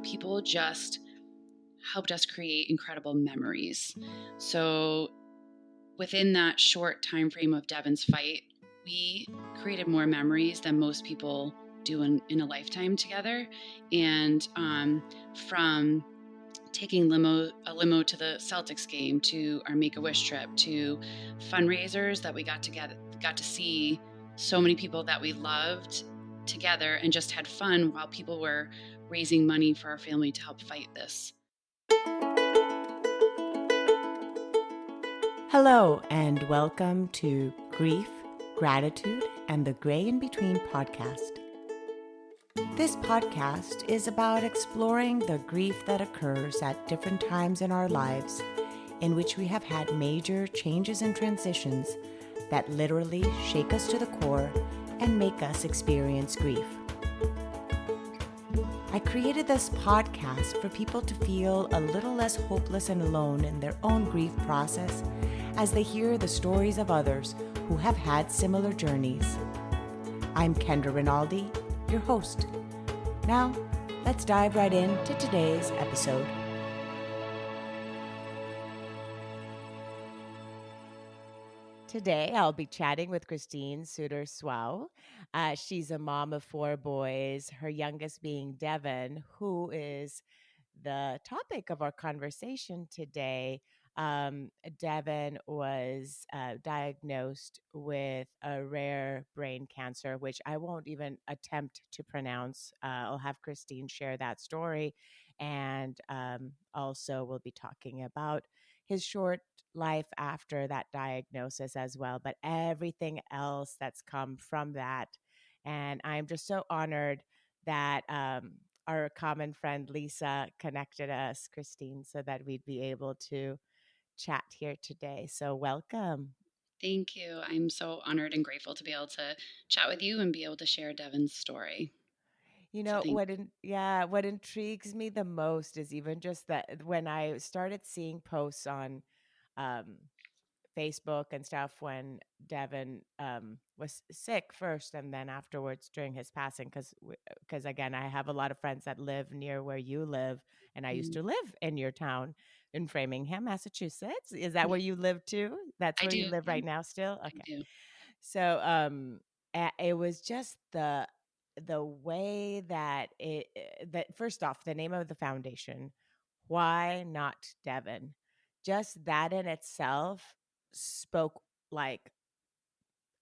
people just helped us create incredible memories. So within that short time frame of Devin's fight, we created more memories than most people do in a lifetime together. And from taking a limo to the Celtics game, to our Make-A-Wish trip, to fundraisers that we got to see so many people that we loved together and just had fun while people were raising money for our family to help fight this. Hello, and welcome to Grief, Gratitude, and the Gray in Between podcast. This podcast is about exploring the grief that occurs at different times in our lives in which we have had major changes and transitions that literally shake us to the core and make us experience grief. I created this podcast for people to feel a little less hopeless and alone in their own grief process as they hear the stories of others who have had similar journeys. I'm Kendra Rinaldi, your host. Now, let's dive right into today's episode. Today, I'll be chatting with Christine Soutter Suau. She's a mom of 4 boys, her youngest being Devin, who is the topic of our conversation today. Devin was diagnosed with a rare brain cancer, which I won't even attempt to pronounce. I'll have Christine share that story. And also we'll be talking about his short life after that diagnosis as well, but everything else that's come from that. And I'm just so honored that our common friend Lisa connected us, Christine, so that we'd be able to chat here today. So welcome. Thank you. I'm so honored and grateful to be able to chat with you and be able to share Devin's story. You So know, what intrigues me the most is even just that when I started seeing posts on um, Facebook and stuff when Devin was sick first and then afterwards during his passing, because again, I have a lot of friends that live near where you live, and I used to live in your town in Framingham, Massachusetts. Is that where you live too? That's I where do. you live Yeah, right now still? I Okay. do. So it was just the way that that first off, the name of the foundation, Why Not Devin? Just that in itself spoke like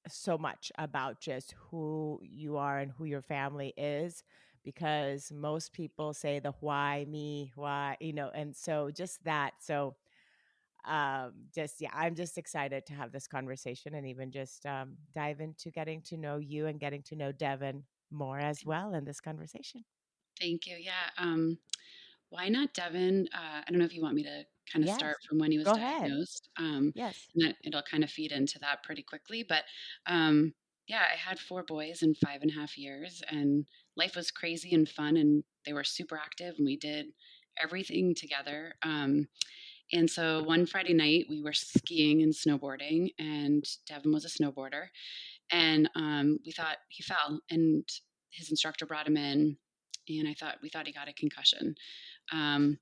so much about just who you are and who your family is, because most people say the why me, why, and so just that. So just yeah, I'm just excited to have this conversation and even just dive into getting to know you and getting to know Devin more as well in this conversation. Thank you. Yeah. Why not Devin? I don't know if you want me to kind of start Yes, from when he was go ahead. diagnosed. Yes. And that it'll kind of feed into that pretty quickly. But yeah, I had 4 boys in 5.5 years, and life was crazy and fun, and they were super active, and we did everything together. And so one Friday night, we were skiing and snowboarding, and Devin was a snowboarder, and we thought he fell, and his instructor brought him in, and we thought he got a concussion. Um,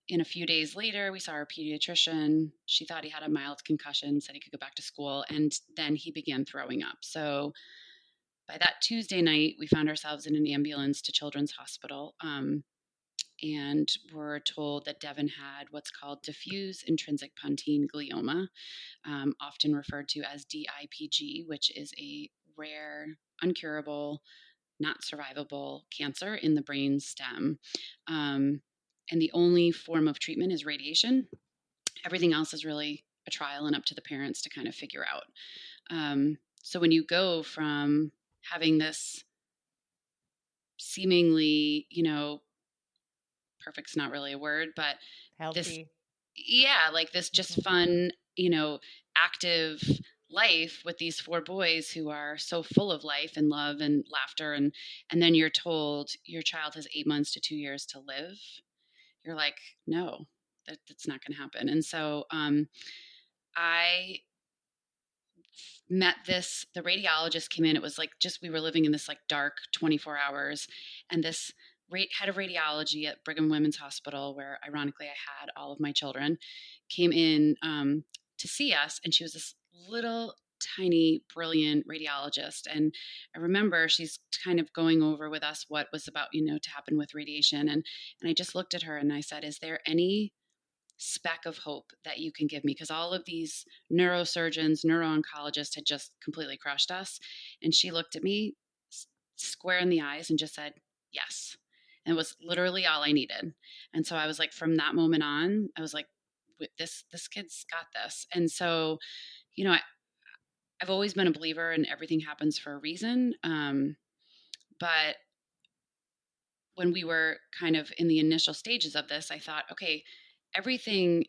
and a few days later, we saw our pediatrician. She thought he had a mild concussion, said he could go back to school, and then he began throwing up. So by that Tuesday night, we found ourselves in an ambulance to Children's Hospital. And were told that Devin had what's called Diffuse Intrinsic Pontine Glioma, often referred to as DIPG, which is a rare, uncurable, not survivable cancer in the brain stem. And the only form of treatment is radiation. Everything else is really a trial and up to the parents to kind of figure out. So when you go from having this seemingly, perfect's not really a word, but this, Healthy. yeah, like this Mhm. just fun, active life with these 4 boys who are so full of life and love and laughter, and then you're told your child has 8 months to 2 years to live. You're like, no, that's not going to happen. And so I met the radiologist came in. It was like, just we were living in this like dark 24 hours, and this head of radiology at Brigham Women's Hospital, where ironically I had all of my children, came in to see us, and she was this little tiny brilliant radiologist. And I remember she's kind of going over with us what was about to happen with radiation. And I just looked at her and I said, is there any speck of hope that you can give me? Because all of these neurosurgeons, neuro-oncologists had just completely crushed us. And she looked at me square in the eyes and just said yes. And it was literally all I needed. And so I was like, from that moment on, I was like, this kid's got this. And so, I've always been a believer in everything happens for a reason. But when we were kind of in the initial stages of this, I thought, okay, everything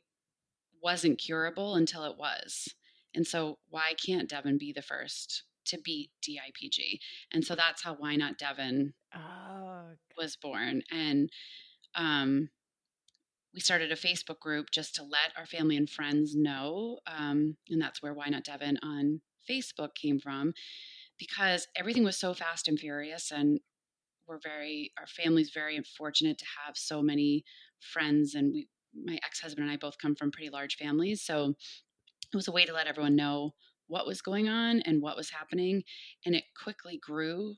wasn't curable until it was. And so why can't Devin be the first to beat DIPG? And so that's how Why Not Devin Oh, was born. And um, we started a Facebook group just to let our family and friends know. And that's where Why Not Devin on Facebook came from, because everything was so fast and furious. And our family's very fortunate to have so many friends. And my ex-husband and I both come from pretty large families. So it was a way to let everyone know what was going on and what was happening. And it quickly grew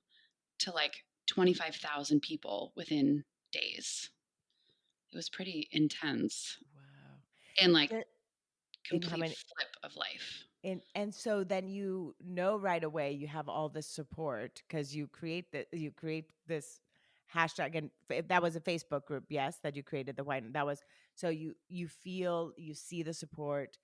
to like 25,000 people within days. It was pretty intense wow. and like The- in how complete many flip of life. and so then you know right away you have all this support because you create this hashtag, and that was a Facebook group, yes, that you created, the white that was, so you feel, you see the support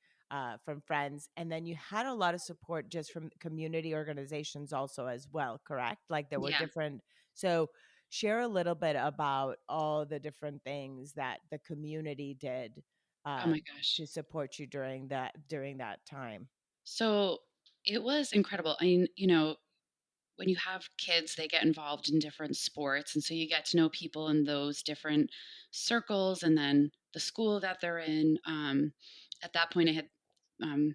from friends, and then you had a lot of support just from community organizations also as well, correct? Like there were Yeah. different, so share a little bit about all the different things that the community did Oh uh, my gosh. to support you during that time. So it was incredible. I mean, when you have kids, they get involved in different sports. And so you get to know people in those different circles and then the school that they're in. At that point, I had um,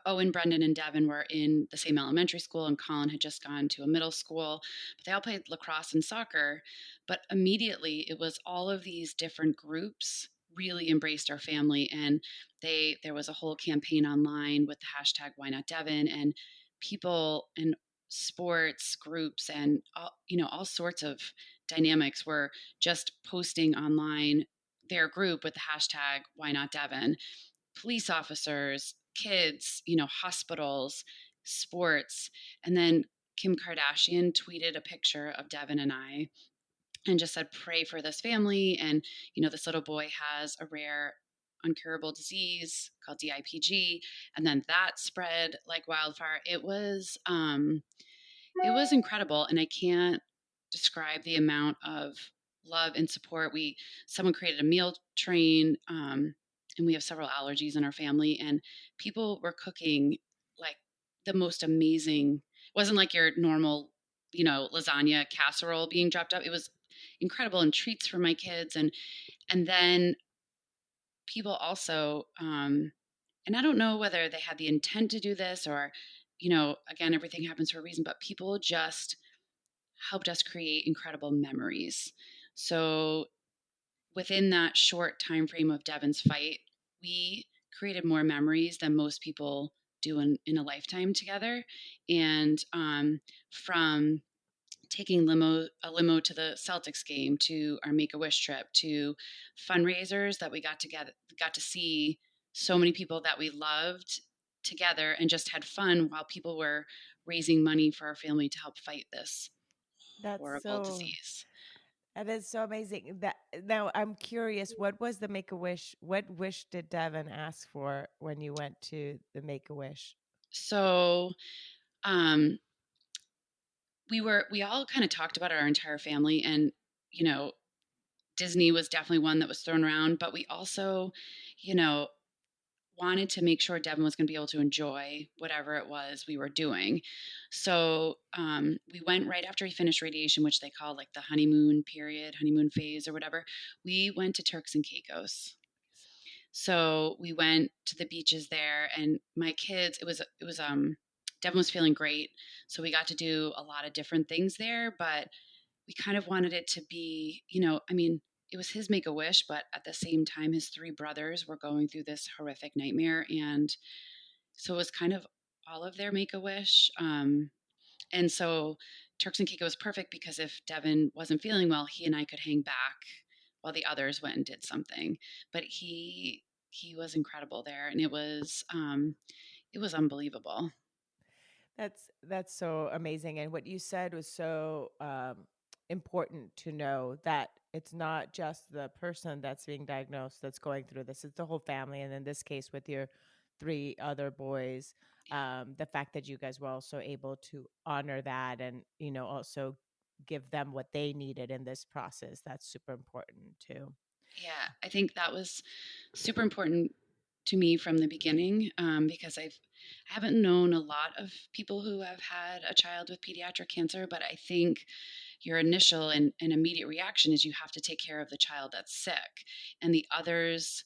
Owen, Brendan, and Devin were in the same elementary school, and Colin had just gone to a middle school. But they all played lacrosse and soccer. But immediately, it was all of these different groups really embraced our family, and there was a whole campaign online with the hashtag Why Not Devin, and people and sports groups and all sorts of dynamics were just posting online their group with the hashtag Why Not Devin. Police officers, kids, hospitals, sports. And then Kim Kardashian tweeted a picture of Devin and I and just said, pray for this family. And, this little boy has a rare uncurable disease called DIPG. And then that spread like wildfire. It was incredible, and I can't describe the amount of love and support. Someone created a meal train, and we have several allergies in our family, and people were cooking like the most amazing. It wasn't like your normal, lasagna casserole being dropped up. It was incredible, and treats for my kids, and then people also, and I don't know whether they had the intent to do this or, again, everything happens for a reason, but people just helped us create incredible memories. So within that short time frame of Devin's fight, we created more memories than most people do in a lifetime together. And from taking a limo to the Celtics game, to our Make-A-Wish trip, to fundraisers that we got to see so many people that we loved together and just had fun while people were raising money for our family to help fight this That's horrible so disease. that is so amazing. That now I'm curious, what was the Make a Wish? What wish did Devin ask for when you went to the Make a Wish? So um, we all kind of talked about our entire family, and you know Disney was definitely one that was thrown around, but we also, you know, wanted to make sure Devin was going to be able to enjoy whatever it was we were doing. So we went right after he finished radiation, which they call like the honeymoon period, honeymoon phase, or whatever. We went to Turks and Caicos. So we went to the beaches there, and my kids, Devin was feeling great, so we got to do a lot of different things there. But we kind of wanted it to be, I mean, it was his make a wish, but at the same time, his three brothers were going through this horrific nightmare. And so it was kind of all of their make a wish. And so Turks and Caicos was perfect because if Devin wasn't feeling well, he and I could hang back while the others went and did something. But he was incredible there, and it was unbelievable. That's so amazing, and what you said was so important to know, that it's not just the person that's being diagnosed that's going through this; it's the whole family. And in this case, with your three other boys, Yeah. the fact that you guys were also able to honor that, and also give them what they needed in this process, that's super important too. Yeah, I think that was super important to me from the beginning, because I haven't known a lot of people who have had a child with pediatric cancer, but I think your initial and immediate reaction is you have to take care of the child that's sick, and the others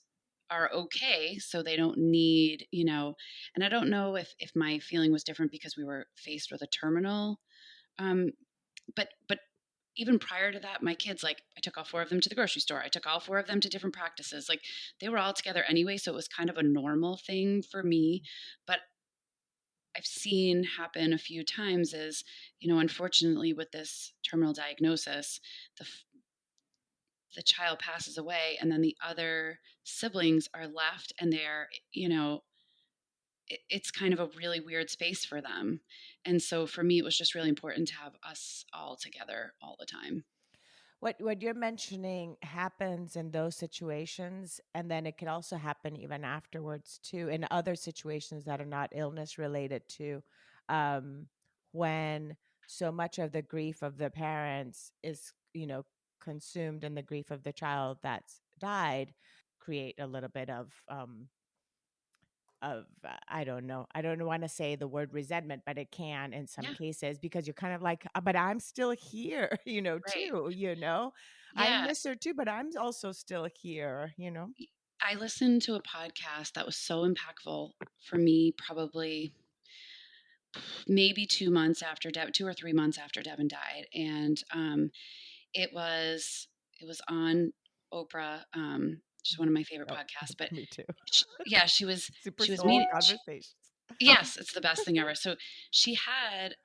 are okay, so they don't need, and I don't know if my feeling was different because we were faced with a terminal, um, but even prior to that, my kids, like, I took all four of them to the grocery store. I took all four of them to different practices. Like, they were all together anyway, so it was kind of a normal thing for me. But I've seen happen a few times is, unfortunately, with this terminal diagnosis, the the child passes away, and then the other siblings are left, and they're, it's kind of a really weird space for them. And so for me, it was just really important to have us all together all the time. What you're mentioning happens in those situations, and then it can also happen even afterwards too, in other situations that are not illness related to, um, when so much of the grief of the parents is, consumed in the grief of the child that's died, create a little bit of I don't know. I don't want to say the word resentment, but it can in some Yeah, cases, because you're kind of like, but I'm still here, right. too, I Yeah, miss her too, but I'm also still here. I listened to a podcast that was so impactful for me, probably maybe 2 months after 2 or 3 months after Devin died, and it was it was on Oprah, just one of my favorite Oh, podcasts. But me too. yeah, she was Super she was soul meeting. conversations. Yes, it's the best thing ever. So she had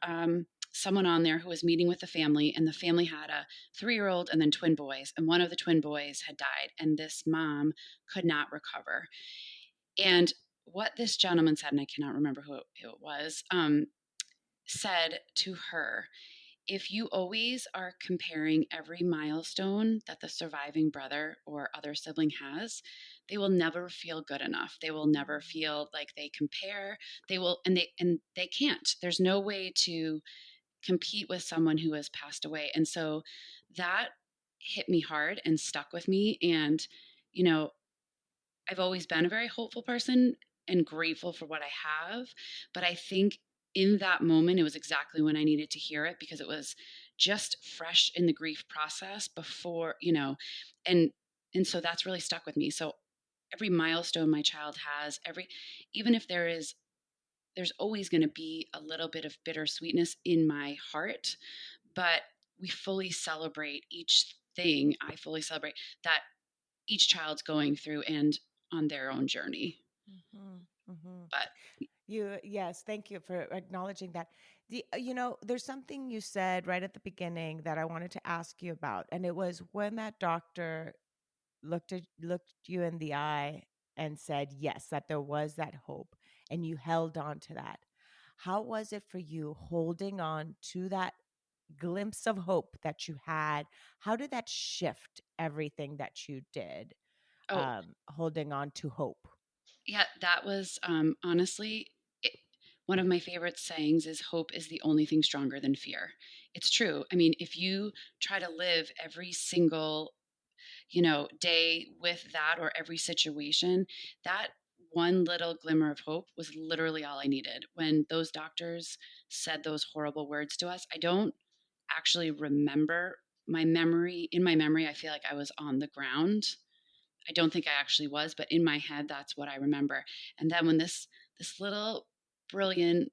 someone on there who was meeting with the family, and the family had a 3-year-old and then twin boys, and one of the twin boys had died, and this mom could not recover. And what this gentleman said, and I cannot remember who it was, said to her, if you always are comparing every milestone that the surviving brother or other sibling has, they will never feel good enough. They will never feel like they compare. They will, and they can't. There's no way to compete with someone who has passed away. And so that hit me hard and stuck with me. And, you know, I've always been a very hopeful person and grateful for what I have. But I think in that moment, it was exactly when I needed to hear it, because it was just fresh in the grief process before, and and so that's really stuck with me. So every milestone my child has, even if there's always going to be a little bit of bittersweetness in my heart, but we fully celebrate each thing. I fully celebrate that each child's going through and on their own journey. Hmm. Hmm. But Yes, thank you for acknowledging that. There's something you said right at the beginning that I wanted to ask you about, and it was when that doctor looked you in the eye and said yes, that there was that hope, and you held on to that. How was it for you holding on to that glimpse of hope that you had? How did that shift everything that you did, oh, holding on to hope? yeah, that was honestly it, one of my favorite sayings is hope is the only thing stronger than fear. It's true. I mean, if you try to live every single day with that, or every situation, that one little glimmer of hope was literally all I needed. When those doctors said those horrible words to us, I don't actually remember in my memory, I feel like I was on the ground. I don't think I actually was, but in my head, that's what I remember. And then when this little brilliant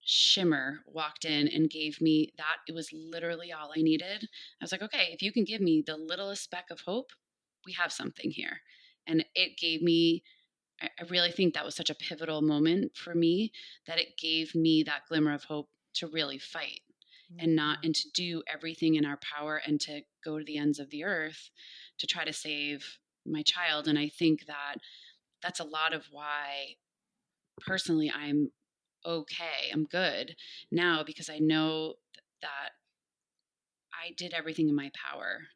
shimmer walked in and gave me that. It was literally all I needed. I was like, okay, if you can give me the littlest speck of hope, we have something here. And it gave me, I really think that was such a pivotal moment for me, that it gave me that glimmer of hope to really fight Mhm. and to do everything in our power and to go to the ends of the earth to try to save my child. And I think that that's a lot of why personally I'm okay, I'm good now, because I know that I did everything in my power,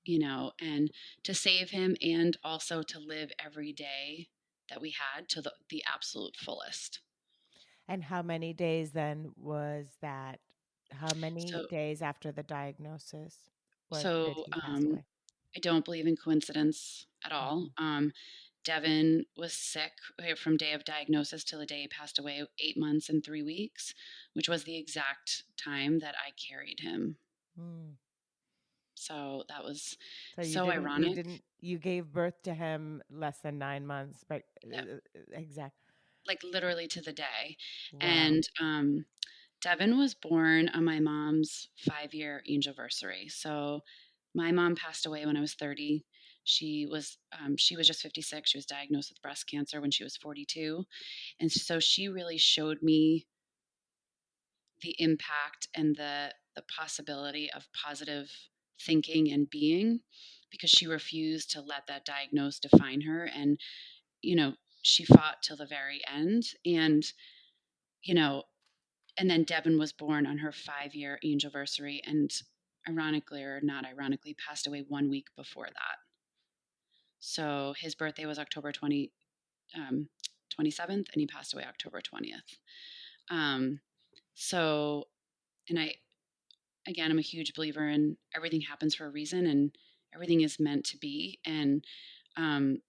Mhm. and to save him, and also to live every day that we had to the absolute fullest. And how many days then was that? How many So, days after the diagnosis did so he pass away? I don't believe in coincidence at all. Mhm. Devin was sick from day of diagnosis till the day he passed away, 8 months and 3 weeks, which was the exact time that I carried him. Mm. So that was So so ironic. you gave birth to him less than 9 months, but Yeah, exact. like literally to the day. Wow. And Devin was born on my mom's 5-year anniversary. So my mom passed away when I was 30. She was just 56. She was diagnosed with breast cancer when she was 42, and so she really showed me the impact and the possibility of positive thinking and being, because she refused to let that diagnosis define her. And you know she fought till the very end. And you know and then Devin was born on her 5-year anniversary, and ironically or not ironically, passed away 1 week before that. So his birthday was October um, 27th, and he passed away October 20th. Um, so, and again, I'm a huge believer in everything happens for a reason, and everything is meant to be. And um,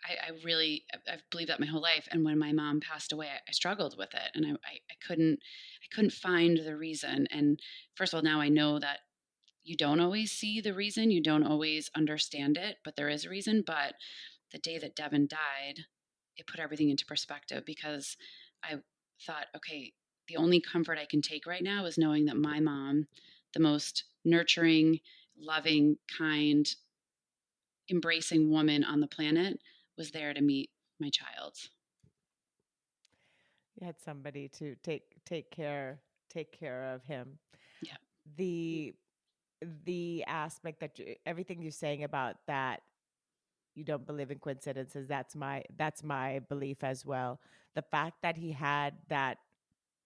I've believed that my whole life. And when my mom passed away, I struggled with it, and I couldn't find the reason. And first of all, now I know that you don't always see the reason, you don't always understand it, but there is a reason. But the day that Devin died, it put everything into perspective, because I thought, okay, the only comfort I can take right now is knowing that my mom, the most nurturing, loving, kind, embracing woman on the planet, was there to meet my child. You had somebody to take care of him. Yeah. The the aspect that everything you're saying about that you don't believe in coincidences, that's my belief as well. The fact that he had that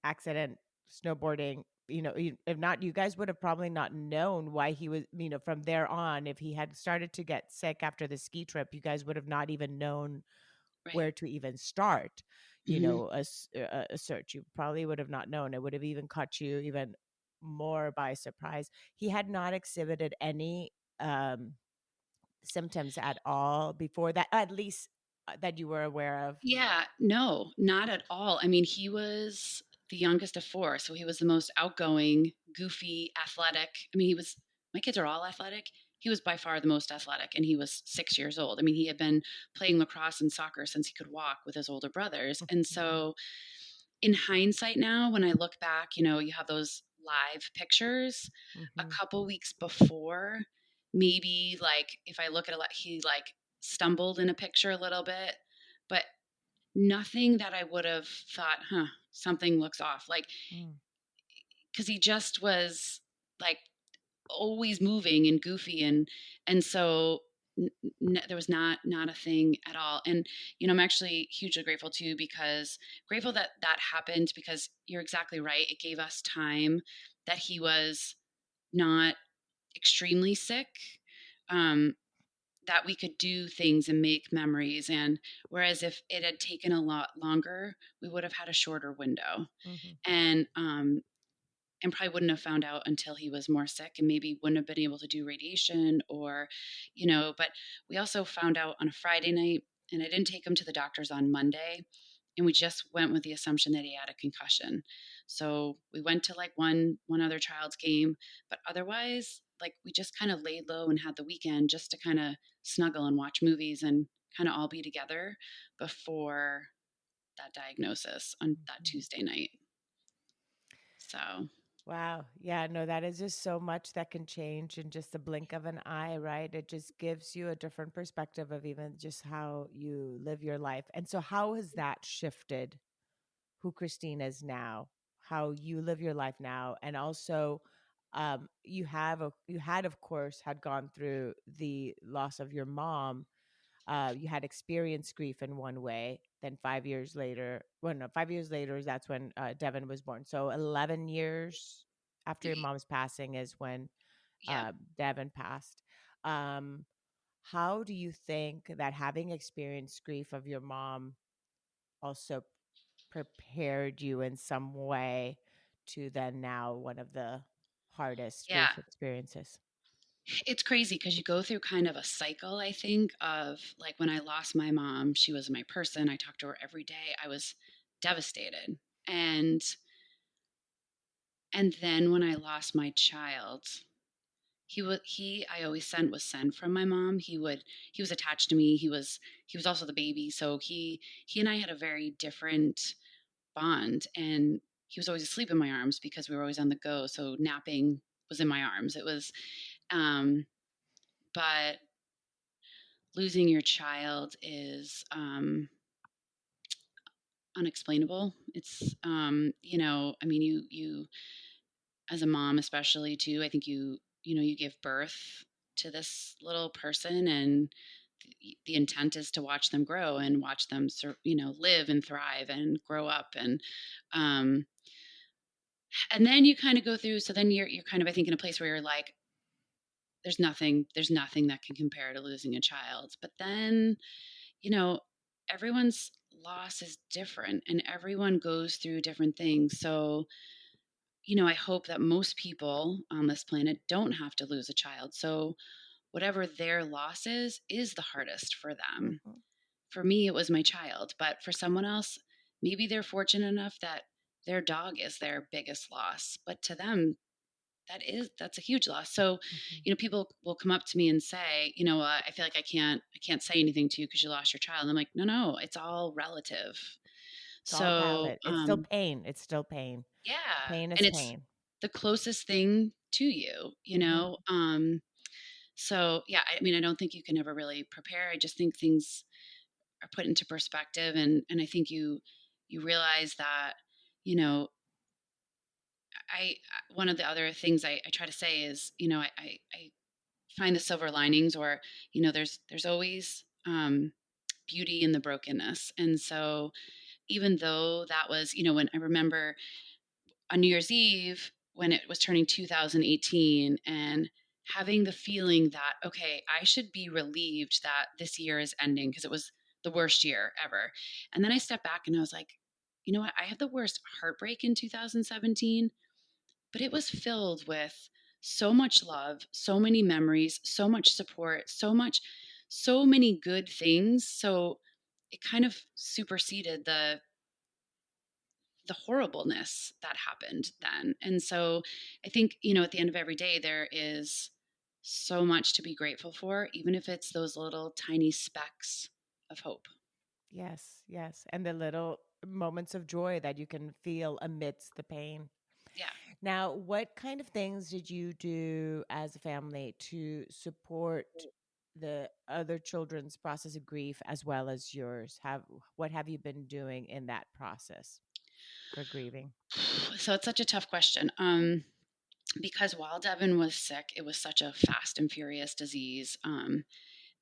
accident snowboarding, if not, you guys would have probably not known why he was, from there on, if he had started to get sick after the ski trip, you guys would have not even known Right. where to even start, Hmm. a search. You probably would have not known. It would have even caught you even more by surprise. He had not exhibited any symptoms at all before that, at least that you were aware of. Yeah, no, not at all. I mean, he was the youngest of four, so he was the most outgoing, goofy, athletic. I mean, my kids are all athletic. He was by far the most athletic, and he was 6 years old. I mean, he had been playing lacrosse and soccer since he could walk with his older brothers. And so, in hindsight now, when I look back, you have those live pictures a Mm-hmm. couple weeks before, maybe like if I look at it, he like stumbled in a picture a little bit, but nothing that I would have thought, huh, something looks off. Like, Mm. because he just was like always moving and goofy, and so there was not a thing at all. And I'm actually hugely grateful too, because grateful that that happened, because you're exactly right. It gave us time that he was not extremely sick. Um, that we could do things and make memories. And whereas if it had taken a lot longer, we would have had a shorter window. Mm-hmm. And probably wouldn't have found out until he was more sick, and maybe wouldn't have been able to do radiation, or but we also found out on a Friday night, and I didn't take him to the doctors on Monday, and we just went with the assumption that he had a concussion. So we went to like one other child's game, but otherwise, like, we just kind of laid low and had the weekend just to kind of snuggle and watch movies and kind of all be together before that diagnosis on that Mhm. Tuesday night. So Wow. Yeah, no, that is just so much that can change in just the blink of an eye, right? It just gives you a different perspective of even just how you live your life. And so, how has that shifted who Christine is now, how you live your life now? And also, you had, of course, had gone through the loss of your mom. You had experienced grief in one way. Then 5 years later, well, no, 5 years later, that's when Devin was born. So 11 years after your mom's passing is when yeah. Devin passed. Um, how do you think that having experienced grief of your mom also prepared you in some way to then now one of the hardest Yeah. grief experiences? It's crazy because you go through kind of a cycle, I think, of like when I lost my mom, she was my person. I talked to her every day. I was devastated. And and then when I lost my child, he I always was sent from my mom. He was attached to me. He was also the baby. So he and I had a very different bond, and he was always asleep in my arms because we were always on the go. So napping was in my arms. It was um but losing your child is unexplainable. It's I mean, you as a mom, especially too. I think you give birth to this little person, and the intent is to watch them grow and watch them, live and thrive and grow up, um, and then you kind of go through. So then you're kind of, I think, in a place where you're like, there's nothing that can compare to losing a child. But then you know, everyone's loss is different and everyone goes through different things. So, I hope that most people on this planet don't have to lose a child. So, whatever their loss is the hardest for them. Hmm. For me, it was my child, but for someone else, maybe they're fortunate enough that their dog is their biggest loss. But to them, that's a huge loss. So, Hmm. people will come up to me and say, I feel like I can't say anything to you because you lost your child. And I'm like, no, no, it's all relative. It's all So, valid. It's still pain. It's still pain. yeah, Pain is and it's pain. the closest thing to you, you Hmm. know. So yeah, I mean, I don't think you can ever really prepare. I just think things are put into perspective, and I think you realize that, you know, one of the other things I try to say is, I find the silver linings, or there's always beauty in the brokenness. And so even though that was, when I remember on New Year's Eve when it was turning 2018, and having the feeling that, okay, I should be relieved that this year is ending because it was the worst year ever. And then I stepped back and I was like, you know what, I had the worst heartbreak in 2017, but it was filled with so much love, so many memories, so much support, so many good things. So it kind of superseded the horribleness that happened then. And so I think, at the end of every day, there is so much to be grateful for, even if it's those little tiny specks of hope. Yes, yes. And the little moments of joy that you can feel amidst the pain. Yeah. Now, what kind of things did you do as a family to support the other children's process of grief as well as yours? What have you been doing in that process for grieving? So it's such a tough question. Because while Devin was sick, it was such a fast and furious disease.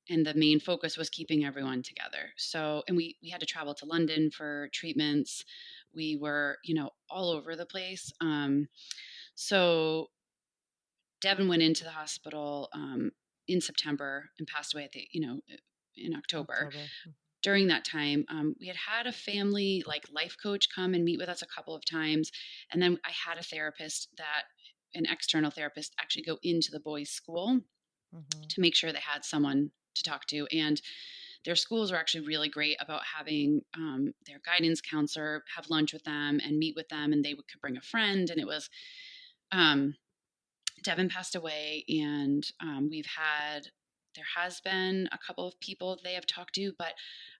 And the main focus was keeping everyone together. So, and we had to travel to London for treatments. We were, all over the place. So Devin went into the hospital in September and passed away in October. October. During that time, we had a family like life coach come and meet with us a couple of times, and then I had a therapist an external therapist actually go into the boys' school Mm-hmm. to make sure they had someone to talk to. And their schools are actually really great about having their guidance counselor have lunch with them and meet with them, and could bring a friend. And it was um, Devin passed away, and there has been a couple of people they have talked to, but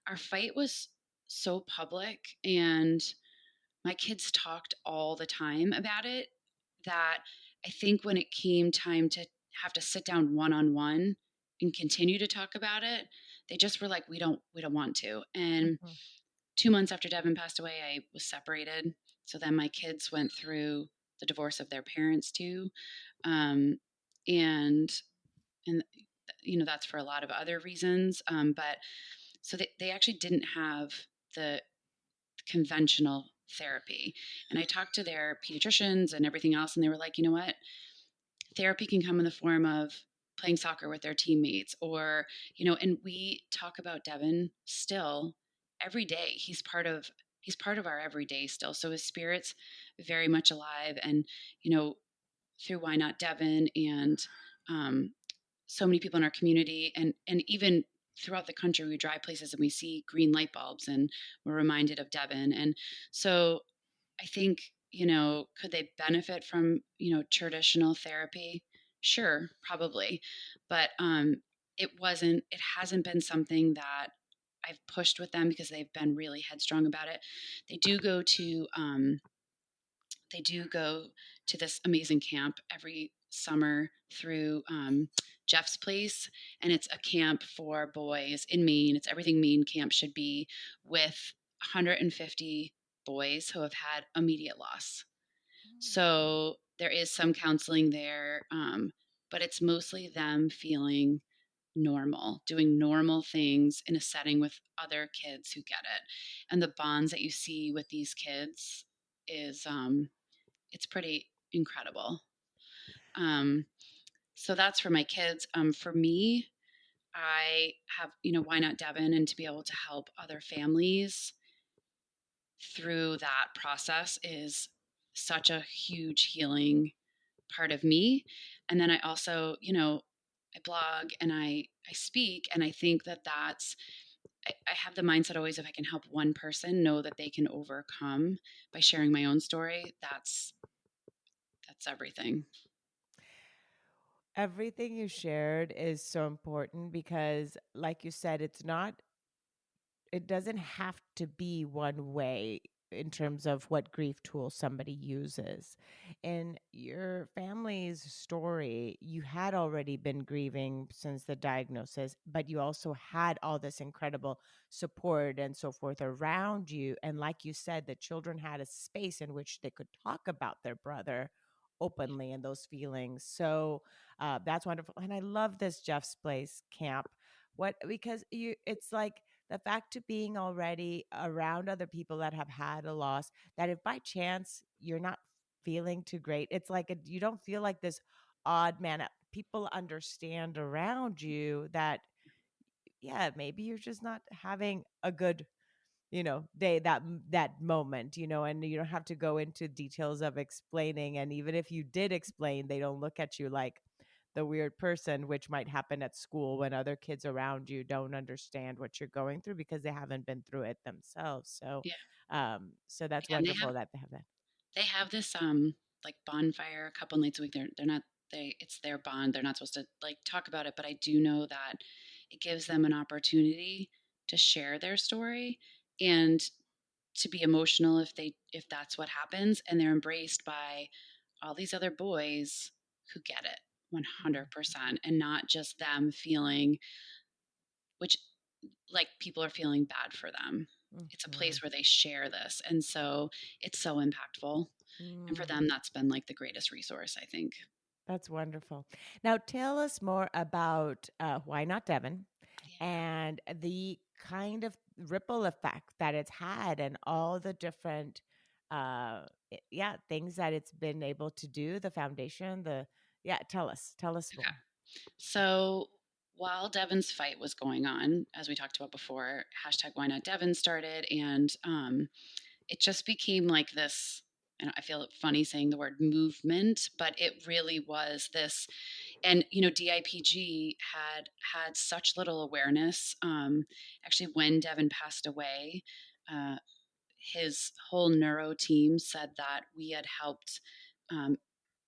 our fight was so public, and my kids talked all the time about it, that I think when it came time to have to sit down one on one and continue to talk about it, they just were like, we don't want to. And Mhm. 2 months after Devin passed away, I was separated. So then my kids went through the divorce of their parents too. Um, and and that's for a lot of other reasons. But so they actually didn't have the conventional therapy. And I talked to their pediatricians and everything else, and they were like, you know what? Therapy can come in the form of playing soccer with their teammates, or, and we talk about Devin still every day. He's part of our everyday still. So his spirit's very much alive. And, through Why Not Devin, and um, so many people in our community, and even throughout the country, we drive places and we see green light bulbs and we're reminded of Devin. And so I think, could they benefit from, traditional therapy? Sure, probably. But it hasn't been something that I've pushed with them because they've been really headstrong about it. They do go to they do go to this amazing camp every summer through Jeff's place, and it's a camp for boys in Maine. It's everything Maine camp should be, with 150 boys who have had immediate loss. So there is some counseling there, but it's mostly them feeling normal, doing normal things in a setting with other kids who get it. And the bonds that you see with these kids is it's pretty incredible. Um, so that's for my kids. For me, I have, Why Not Devin, and to be able to help other families through that process is such a huge healing part of me. And then I also, I blog and I speak, and I think that I have the mindset always, if I can help one person know that they can overcome by sharing my own story, that's everything. Everything you shared is so important because, like you said, it doesn't have to be one way in terms of what grief tool somebody uses. In your family's story, you had already been grieving since the diagnosis, but you also had all this incredible support and so forth around you. And like you said, the children had a space in which they could talk about their brother openly and those feelings. So that's wonderful. And I love this Jeff's Place camp. Because it's like, the fact to being already around other people that have had a loss, that if by chance you're not feeling too great, it's like you don't feel like this odd man out. People understand around you that, yeah, maybe you're just not having a good day, that moment, and you don't have to go into details of explaining. And even if you did explain, they don't look at you like the weird person, which might happen at school when other kids around you don't understand what you're going through because they haven't been through it themselves. So Yeah. so that's Yeah, and wonderful that they have that. they have this like bonfire a couple nights a week. They're not they It's their bond. They're not supposed to like talk about it, but I do know that it gives them an opportunity to share their story and to be emotional if that's what happens, and they're embraced by all these other boys who get it Mhm. 100%, and not just them feeling, which, like, people are feeling bad for them. It's a Mhm. place where they share this, and so it's so impactful. And for Mm. them, that's been like the greatest resource, I think. That's wonderful. Now, tell us more about Why Not Devin Yeah. and the kind of ripple effect that it's had and all the different, things that it's been able to do, the foundation, tell us Okay. more. So while Devin's fight was going on, as we talked about before, hashtag Why Not Devin started, and it just became like this. And I feel funny saying the word movement, but it really was this. And DIPG had such little awareness. Actually, when Devin passed away, uh, his whole neuro team said that we had helped um,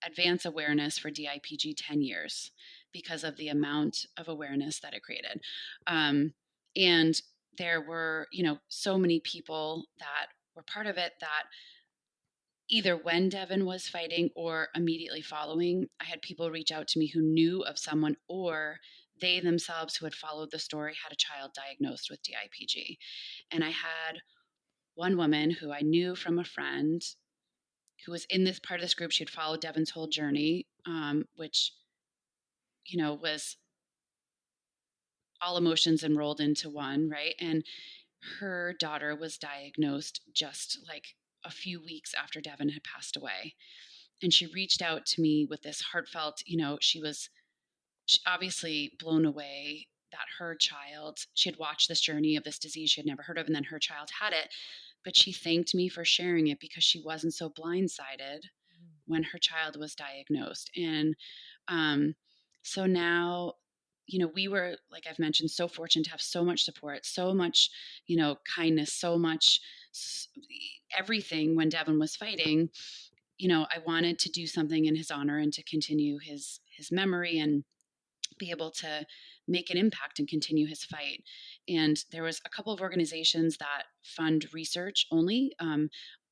advance awareness for DIPG 10 years because of the amount of awareness that it created. And there were, so many people that were part of it that either when Devin was fighting or immediately following, I had people reach out to me who knew of someone or they themselves who had followed the story had a child diagnosed with DIPG. And I had one woman who I knew from a friend who was in this part of this group. She had followed Devin's whole journey, which, was all emotions enrolled into one, right? And her daughter was diagnosed just like a few weeks after Devin had passed away. And she reached out to me with this heartfelt, she was obviously blown away that her child, she had watched this journey of this disease she had never heard of, and then her child had it. But she thanked me for sharing it because she wasn't so blindsided when her child was diagnosed. And so now, we were, like I've mentioned, so fortunate to have so much support, so much, kindness, so much everything when Devin was fighting. I wanted to do something in his honor and to continue his memory and be able to make an impact and continue his fight. And there was a couple of organizations that fund research only.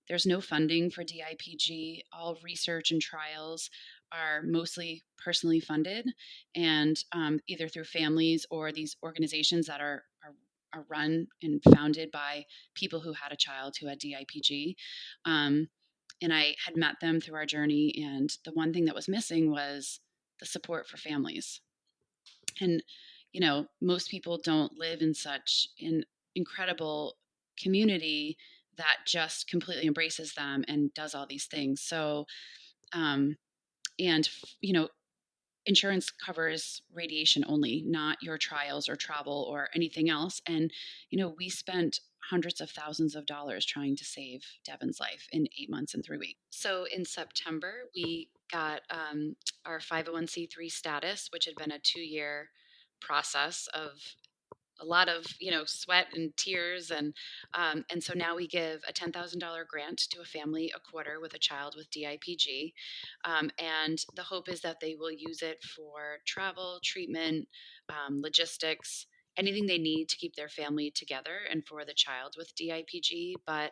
There's no funding for DIPG. All research and trials are mostly personally funded, and either through families or these organizations that are run and founded by people who had a child who had DIPG. And I had met them through our journey, and the one thing that was missing was the support for families. And most people don't live in such an incredible community that just completely embraces them and does all these things. So and insurance covers radiation only, not your trials or travel or anything else. And we spent hundreds of thousands of dollars trying to save Devin's life in 8 months and 3 weeks. So in September, we got our 501c3 status, which had been a 2-year process of a lot of sweat and tears, and so now we give a $10,000 grant to a family a quarter with a child with DIPG, and the hope is that they will use it for travel, treatment, logistics, anything they need to keep their family together, and for the child with DIPG. But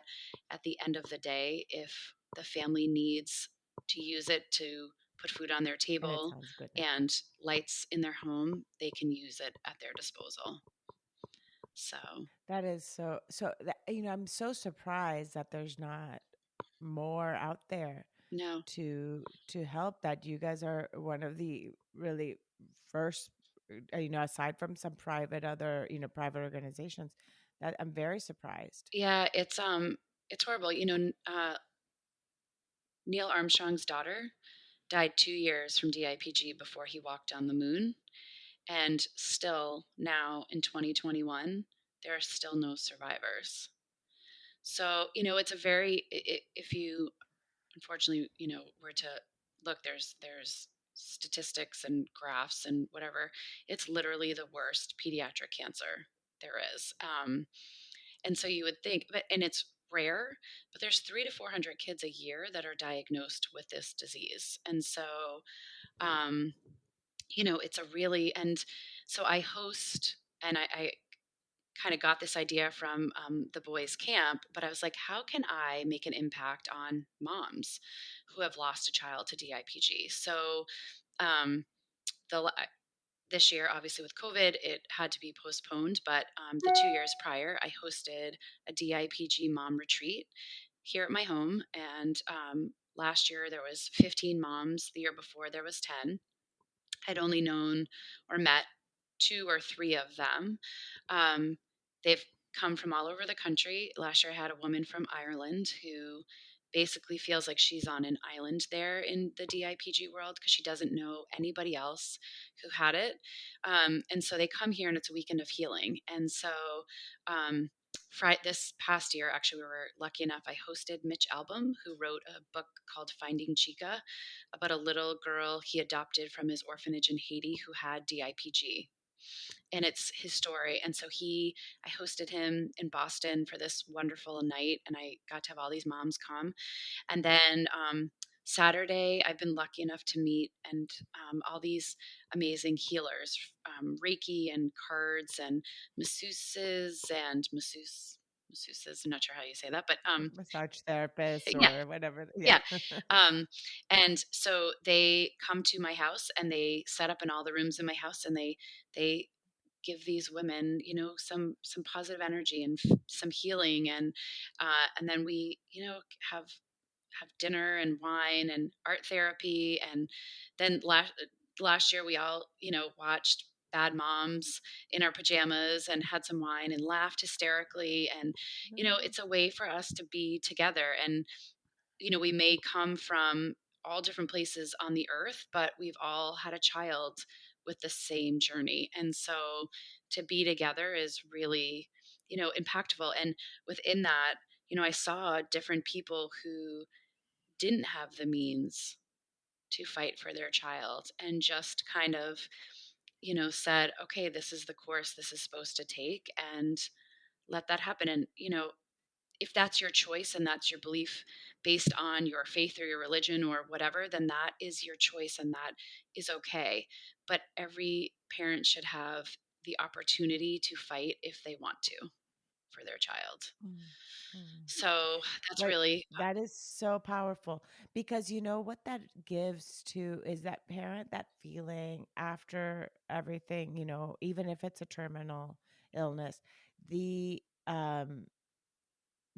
at the end of the day, if the family needs to use it to put food on their And it table sounds good. and lights in their home, they can use it at their disposal. So, That is so that, I'm so surprised that there's not more out there no. to help, that you guys are one of the really first, aside from some private organizations, that I'm very surprised. Yeah, it's horrible. Neil Armstrong's daughter died 2 years from DIPG before he walked on the moon, and still now in 2021 there are still no survivors. So, it's a very if you unfortunately, were to look, there's statistics and graphs and whatever. It's literally the worst pediatric cancer there is. And so you would think, and it's rare, but there's 300 to 400 kids a year that are diagnosed with this disease. And so, um, it's a really, and so I host, and I kind of got this idea from the boys' camp, but I was like, how can I make an impact on moms who have lost a child to DIPG? So, um, the this year, obviously with COVID, it had to be postponed. But the 2 years prior, I hosted a DIPG mom retreat here at my home, and last year there was 15 moms. The year before there was 10. I'd only known or met 2 or 3 of them. Um, they've come from all over the country. Last year, I had a woman from Ireland who basically feels like she's on an island there in the DIPG world because she doesn't know anybody else who had it. And so they come here and it's a weekend of healing. And so um, this past year, actually, we were lucky enough, I hosted Mitch Albom, who wrote a book called Finding Chica about a little girl he adopted from his orphanage in Haiti who had DIPG. And it's his story. And so I hosted him in Boston for this wonderful night, and I got to have all these moms come. And then Saturday, I've been lucky enough to meet and all these amazing healers Reiki and cards and masseuses and masseuses. I'm not sure how you say that, but Massage therapist yeah, or whatever. Yeah. yeah. Um, and so they come to my house and they set up in all the rooms in my house, and they give these women, some positive energy and some healing, and then we, have dinner and wine and art therapy, and then last year we all, watched Bad Moms in our pajamas and had some wine and laughed hysterically, and it's a way for us to be together. And we may come from all different places on the earth, but we've all had a child with the same journey. And so to be together is really, impactful. And within that, I saw different people who didn't have the means to fight for their child and just kind of, said, okay, this is the course this is supposed to take, and let that happen. And, if that's your choice and that's your belief based on your faith or your religion or whatever, then that is your choice and that is okay. But every parent should have the opportunity to fight if they want to for their child. Mm, mm. So that's What really, that is so powerful because you know what that gives to is that parent that feeling after everything, even if it's a terminal illness, the um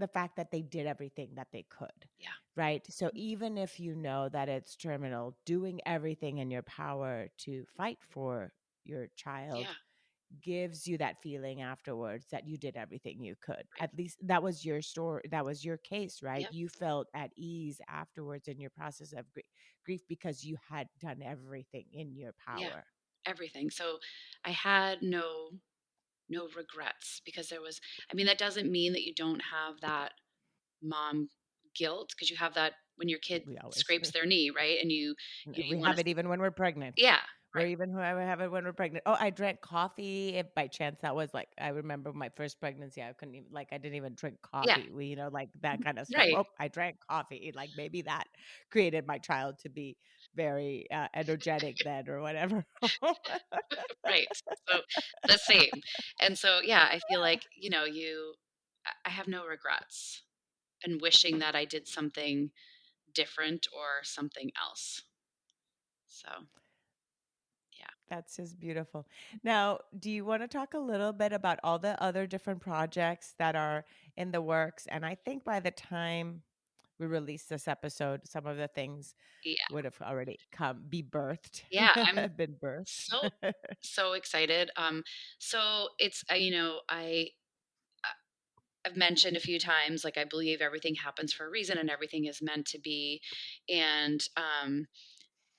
the fact that they did everything that they could, yeah, right? So even if you know that it's terminal, doing everything in your power to fight for your child yeah, gives you that feeling afterwards that you did everything you could. right. At least that was your story. That was your case, right? Yep. You felt at ease afterwards in your process of grief because you had done everything in your Yeah. power. Everything. So I had no regrets, because I mean, that doesn't mean that you don't have that mom guilt, because you have that when your kid We always scrapes their knee, right? And you we want have to, it even when we're pregnant. yeah, We're right. even we have it when we're pregnant. Oh, I drank coffee. If by chance that was like, I remember my first pregnancy, I couldn't even like I didn't even drink Yeah, coffee. We, like that kind of stuff. right. Oh, I drank coffee. Like maybe that created my child to be very energetic then or whatever. Right. So the same. And so, yeah, I feel like, I have no regrets and wishing that I did something different or something else. So, yeah. That's just beautiful. Now, do you want to talk a little bit about all the other different projects that are in the works? And I think by the time we release this episode, some of the things Yeah. would have already be birthed, Yeah, I'm been birthed. so so excited. So it's I've mentioned a few times, like, I believe everything happens for a reason and everything is meant to be. And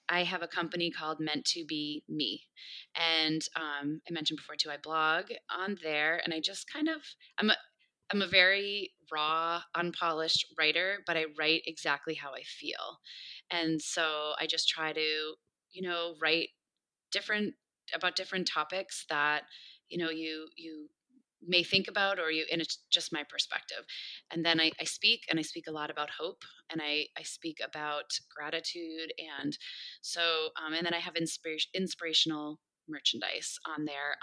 I have a company called Meant to Be Me. And I mentioned before too, I blog on there, and I just kind of, I'm a very raw, unpolished writer, but I write exactly how I feel. And so I just try to, write different about different topics that you may think about, and it's just my perspective. And then I speak, and I speak a lot about hope, and I speak about gratitude. And so and then I have inspirational merchandise on there.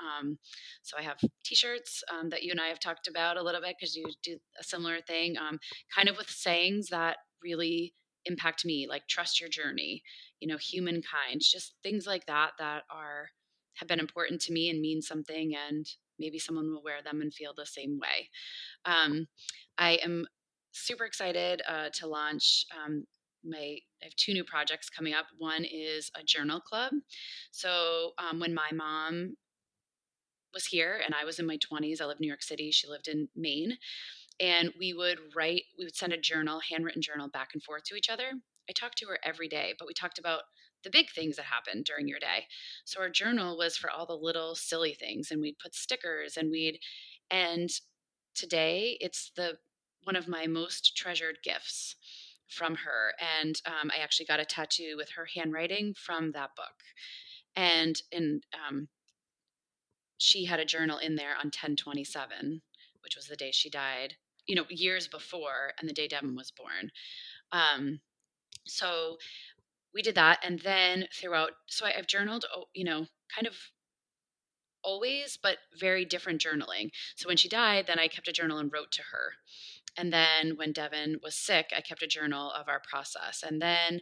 So I have t-shirts that you and I have talked about a little bit, because you do a similar thing, kind of with sayings that really impact me, like trust your journey, humankind, just things like that that are have been important to me and mean something, and maybe someone will wear them and feel the same way. Um, I am super excited to launch. I have two new projects coming up. One is a journal club. So when my mom was here and I was in my 20s, I lived in New York City. She lived in Maine, and we would send a journal, handwritten journal, back and forth to each other. I talked to her every day, but we talked about the big things that happened during your day. So our journal was for all the little silly things, and we'd put stickers, and today it's the one of my most treasured gifts from her. And I actually got a tattoo with her handwriting from that book. And she had a journal in there on 10/27, which was the day she died, years before, and the day Devin was born. Um, so we did that. And then throughout, so I've journaled, kind of always, but very different journaling. So when she died, then I kept a journal and wrote to her. And then when Devin was sick, I kept a journal of our process. And then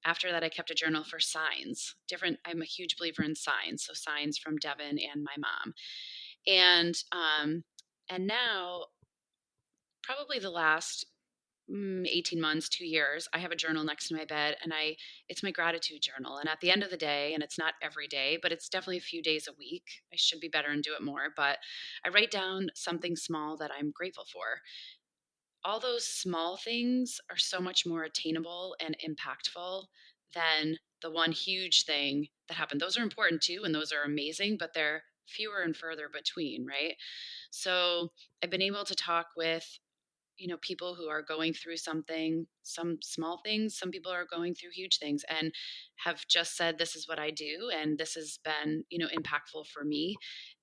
after that, I kept a journal for signs. Different. I'm a huge believer in signs. So signs from Devin and my mom. And now, probably the last 18 months, 2 years, I have a journal next to my bed, and it's my gratitude journal. And at the end of the day, and it's not every day, but it's definitely a few days a week. I should be better and do it more, but I write down something small that I'm grateful for. All those small things are so much more attainable and impactful than the one huge thing that happened. Those are important too, and those are amazing, but they're fewer and further between, right? So I've been able to talk with people who are going through something, some small things, some people are going through huge things, and have just said, this is what I do, and this has been impactful for me,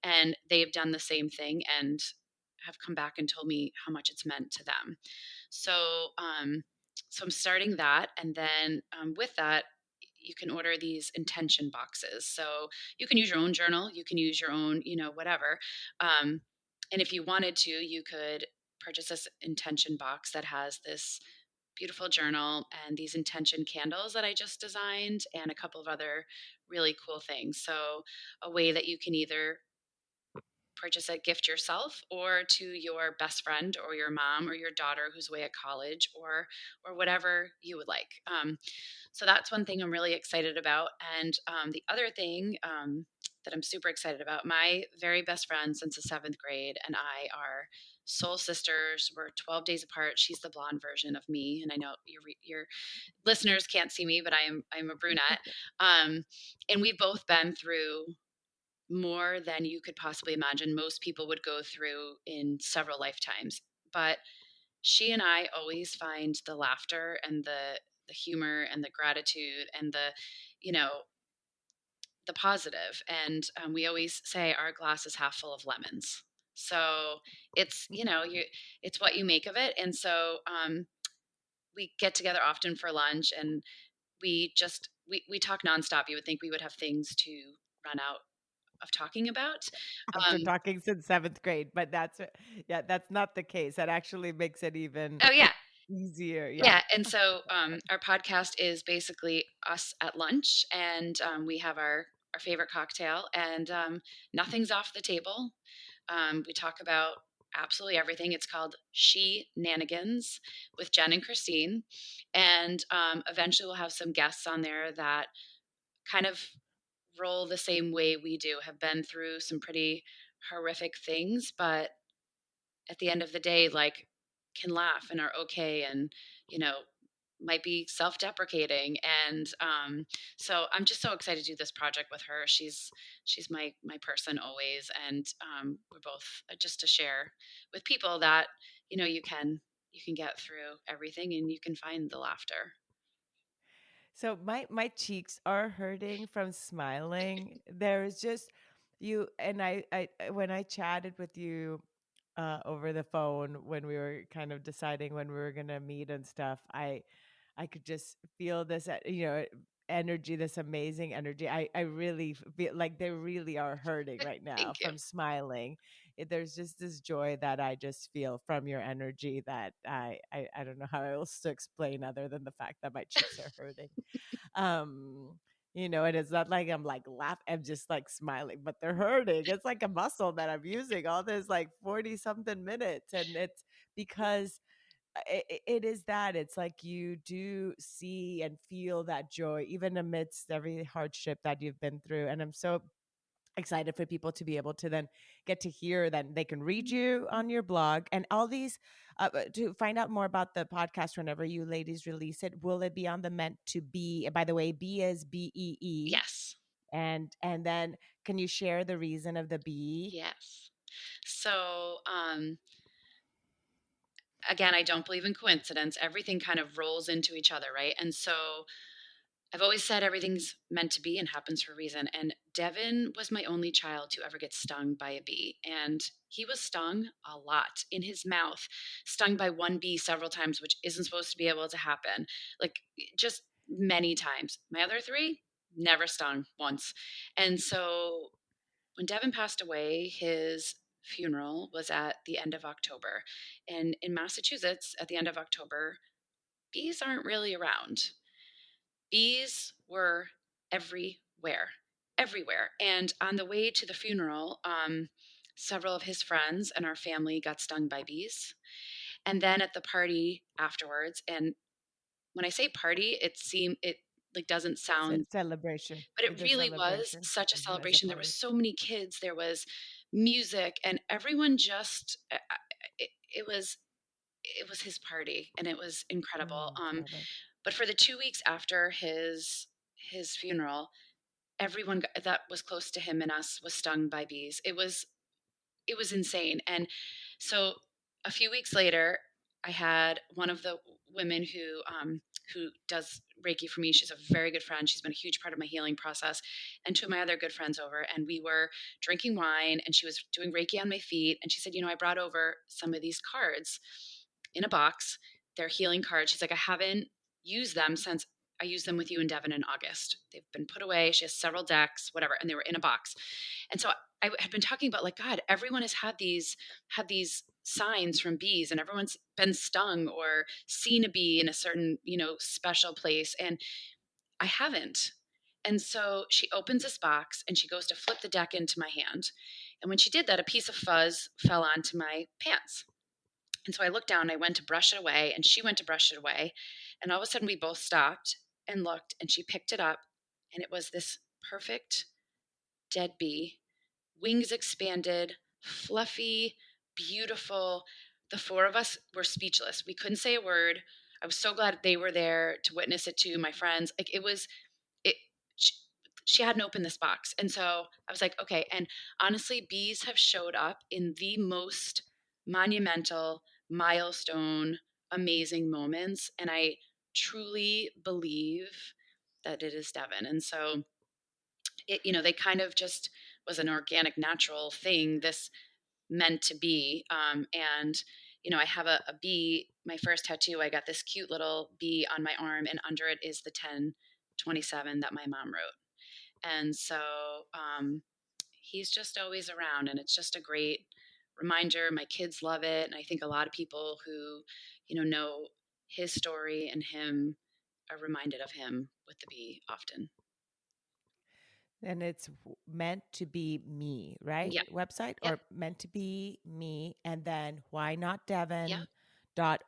and they've done the same thing and have come back and told me how much it's meant to them. So I'm starting that, and then with that, you can order these intention boxes. So you can use your own journal, you can use your own whatever, um, and if you wanted to, you could purchase this intention box that has this beautiful journal and these intention candles that I just designed, and a couple of other really cool things. So a way that you can either purchase a gift yourself or to your best friend or your mom or your daughter who's away at college, or whatever you would like. So that's one thing I'm really excited about. And the other thing that I'm super excited about, my very best friend since the seventh grade and I are soul sisters. We're 12 days apart. She's the blonde version of me, and I know your listeners can't see me, but I'm a brunette. And we've both been through more than you could possibly imagine most people would go through in several lifetimes. But she and I always find the laughter and the humor and the gratitude and you know, the positive. And we always say our glass is half full of lemons. So it's what you make of it. And so we get together often for lunch, and we talk nonstop. You would think we would have things to run out of talking about. After Um, talking since 7th grade, but yeah, that's not the case. That actually makes it even oh yeah, easier, yeah. yeah. And so our podcast is basically us at lunch, and we have our favorite cocktail, and nothing's off the table. We talk about absolutely everything. It's called SHE-nanigans with Jenn and Christine, and eventually we'll have some guests on there that kind of roll the same way we do, have been through some pretty horrific things, but at the end of the day, like, can laugh and are okay, and you know might be self-deprecating. And so I'm just so excited to do this project with her. She's my person always, and we're both just to share with people that you can get through everything and you can find the laughter. So my cheeks are hurting from smiling. There's just you and when I chatted with you over the phone when we were kind of deciding when we were gonna meet and stuff, I could just feel this, energy, this amazing energy. I really feel like they really are hurting right now Thank you. from smiling. There's just this joy that I just feel from your energy that I don't know how else to explain other than the fact that my cheeks are hurting. Um, and it's not like I'm like I'm just like smiling, but they're hurting. It's like a muscle that I'm using all this like 40 something minutes. And it's because it is that it's like you do see and feel that joy even amidst every hardship that you've been through. And I'm so excited for people to be able to then get to hear that they can read you on your blog and all these to find out more about the podcast whenever you ladies release it. Will it be on the Meant to Be? By the way, B is BEE. Yes. And then can you share the reason of the B? Yes. So again, I don't believe in coincidence. Everything kind of rolls into each other, right? And so I've always said everything's meant to be and happens for a reason. And Devin was my only child to ever get stung by a bee. And he was stung a lot in his mouth, stung by one bee several times, which isn't supposed to be able to happen. Like, just many times. My other three never stung once. And so when Devin passed away, his funeral was at the end of October. And in Massachusetts, at the end of October, bees aren't really around. Bees were everywhere, everywhere. And on the way to the funeral, several of his friends and our family got stung by bees. And then at the party afterwards, and when I say party, it like doesn't It's a sound, celebration. but it It's a really was celebration such a as a celebration. There was party. so many kids, there was music, and everyone just it was his party, and it was incredible. Love it. But for the 2 weeks after his funeral, everyone that was close to him and us was stung by bees. It was insane. And so a few weeks later, I had one of the women who does Reiki for me. She's a very good friend. She's been a huge part of my healing process, and two of my other good friends over, and we were drinking wine, and she was doing Reiki on my feet, and she said, I brought over some of these cards in a box. They're healing cards. She's like, I haven't used them since I used them with you and Devin in August. They've been put away. She has several decks, whatever, and they were in a box. And so I had been talking about, like, God, everyone has had these signs from bees, and everyone's been stung or seen a bee in a certain, special place, and I haven't. And so she opens this box and she goes to flip the deck into my hand. And when she did that, a piece of fuzz fell onto my pants. And so I looked down, I went to brush it away, and she went to brush it away. And all of a sudden we both stopped and looked, and she picked it up, and it was this perfect dead bee, wings expanded, fluffy, beautiful. The four of us were speechless. We couldn't say a word. I was so glad they were there to witness it too, my friends. Like, it, she hadn't opened this box. And so I was like, okay. And honestly, bees have showed up in the most monumental, milestone, amazing moments. And I truly believe that it is Devin. And so they kind of just was an organic, natural thing, this meant to be. And I have a bee. My first tattoo, I got this cute little bee on my arm, and under it is the 1027 that my mom wrote. And so he's just always around, and it's just a great reminder. My kids love it, and I think a lot of people who know his story and him are reminded of him with the bee often. And it's meant to be me, right? Yeah. Website Yep. or meant to be me, and then why not Yep. Devin dot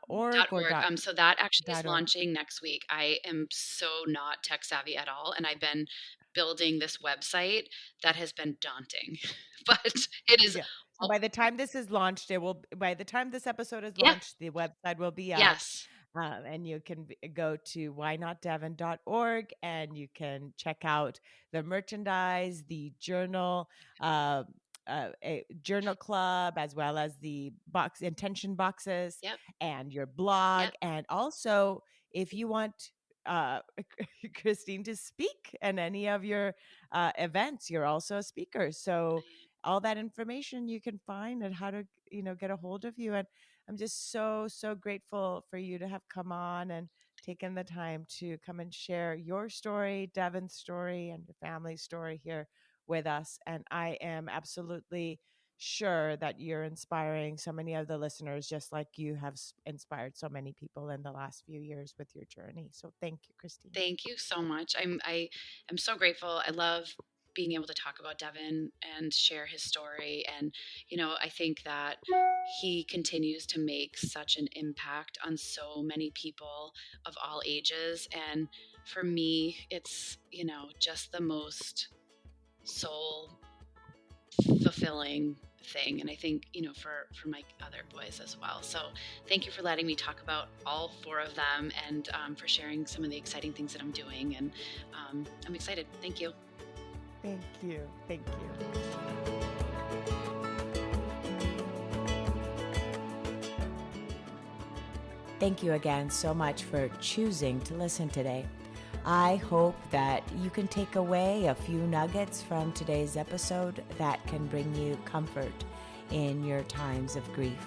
org or .org. So that actually is .org. launching next week. I am so not tech savvy at all, and I've been building this website that has been daunting, but it is. Yeah. So by the time this is launched, by the time this episode is Yeah. launched, the website will be up. Yes. And you can go to WhyNotDevin.org and you can check out the merchandise, the journal, a journal club, as well as the intention boxes, Yep. and your blog. Yep. And also, if you want Christine to speak in any of your events, you're also a speaker. So all that information you can find and how to get a hold of you. And I'm just so grateful for you to have come on and taken the time to come and share your story, Devin's story, and your family's story here with us. And I am absolutely sure that you're inspiring so many of the listeners, just like you have inspired so many people in the last few years with your journey. So thank you, Christine. Thank you so much. I am so grateful. I love being able to talk about Devin and share his story. And, I think that he continues to make such an impact on so many people of all ages. And for me, it's, just the most soul fulfilling thing. And I think, for my other boys as well. So thank you for letting me talk about all four of them, and for sharing some of the exciting things that I'm doing. And I'm excited. Thank you. Thank you. Thank you. Thank you again so much for choosing to listen today. I hope that you can take away a few nuggets from today's episode that can bring you comfort in your times of grief.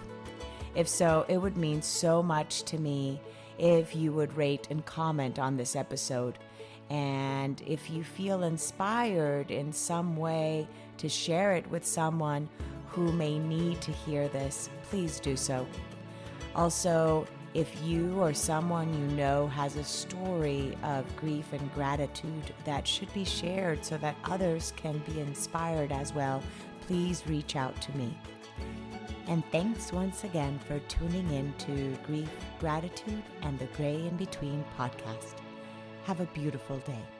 If so, it would mean so much to me if you would rate and comment on this episode. And if you feel inspired in some way to share it with someone who may need to hear this, please do so. Also, if you or someone you know has a story of grief and gratitude that should be shared so that others can be inspired as well, please reach out to me. And thanks once again for tuning in to Grief, Gratitude, and the Gray in Between podcast. Have a beautiful day.